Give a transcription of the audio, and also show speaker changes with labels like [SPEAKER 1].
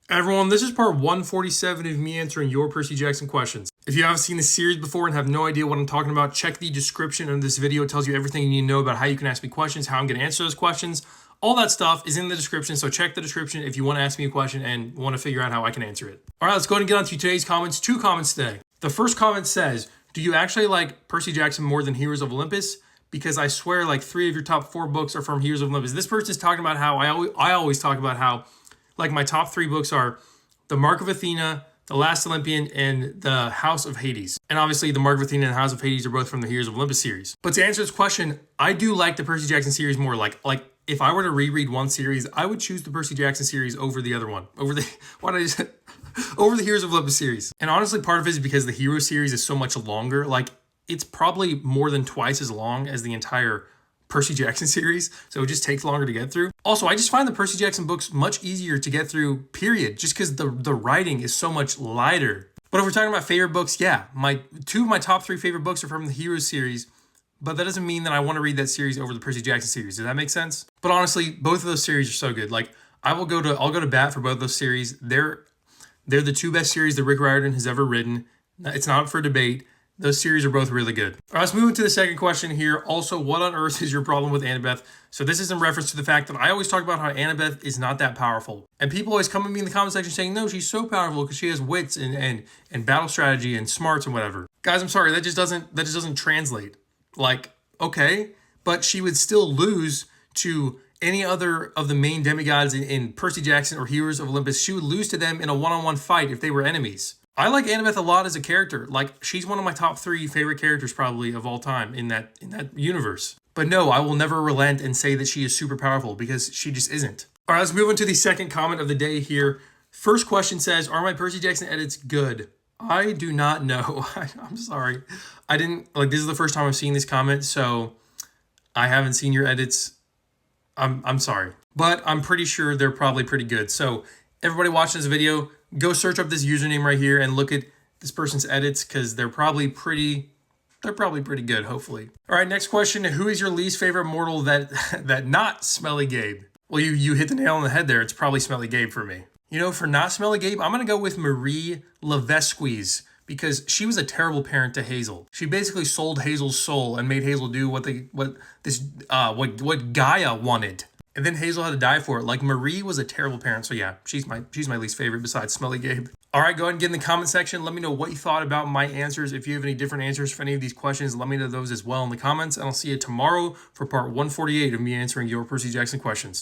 [SPEAKER 1] Everyone, this is part 147 of me answering your Percy Jackson questions. If you haven't seen this series before and have no idea what I'm talking about, check the description of this video. It tells you everything you need to know about how you can ask me questions, how I'm going to answer those questions. All that stuff is in the description, so check the description if you want to ask me a question and want to figure out how I can answer it. All right, let's go ahead and get on to today's comments. 2 comments today. The first comment says, do you actually like Percy Jackson more than Heroes of Olympus? Because I swear like 3 of your top 4 books are from Heroes of Olympus. This person's talking about how I always talk about how like my top 3 books are The Mark of Athena, The Last Olympian, and The House of Hades. And obviously The Mark of Athena and The House of Hades are both from the Heroes of Olympus series. But to answer this question, I do like the Percy Jackson series more. Like if I were to reread one series, I would choose the Percy Jackson series over the other one. Over the over the Heroes of Olympus series. And honestly, part of it is because the Hero series is so much longer. Like it's probably more than twice as long as the entire Percy Jackson series, so it just takes longer to get through. Also, I just find the Percy Jackson books much easier to get through, period, just because the writing is so much lighter. But if we're talking about favorite books, yeah, 2 of my top 3 favorite books are from the Heroes series, but that doesn't mean that I want to read that series over the Percy Jackson series. Does that make sense? But honestly, both of those series are so good. Like I'll go to bat for both of those series. They're the 2 best series that Rick Riordan has ever written. It's not up for debate. Those series are both really good. All right, let's move into the second question here. Also, what on earth is your problem with Annabeth? So this is in reference to the fact that I always talk about how Annabeth is not that powerful. And people always come at me in the comment section saying, no, she's so powerful because she has wits and battle strategy and smarts and whatever. Guys, I'm sorry, that just doesn't translate. Like, okay, but she would still lose to any other of the main demigods in Percy Jackson or Heroes of Olympus. She would lose to them in a one-on-one fight if they were enemies. I like Annabeth a lot as a character. Like she's one of my top 3 favorite characters probably of all time in that universe. But no, I will never relent and say that she is super powerful because she just isn't. All right, let's move on to the second comment of the day here. First question says, are my Percy Jackson edits good? I do not know. I'm sorry. I didn't this is the first time I've seen this comment, so I haven't seen your edits. I'm sorry, but I'm pretty sure they're probably pretty good. So everybody watching this video, go search up this username right here and look at this person's edits because they're probably pretty good, hopefully. All right, next question. Who is your least favorite mortal that not Smelly Gabe? Well, you hit the nail on the head there. It's probably Smelly Gabe for me. You know, for not Smelly Gabe, I'm going to go with Marie Levesquez because she was a terrible parent to Hazel. She basically sold Hazel's soul and made Hazel do what Gaia wanted. And then Hazel had to die for it. Like Marie was a terrible parent. So yeah, she's my least favorite besides Smelly Gabe. All right, go ahead and get in the comment section. Let me know what you thought about my answers. If you have any different answers for any of these questions, let me know those as well in the comments. And I'll see you tomorrow for part 148 of me answering your Percy Jackson questions.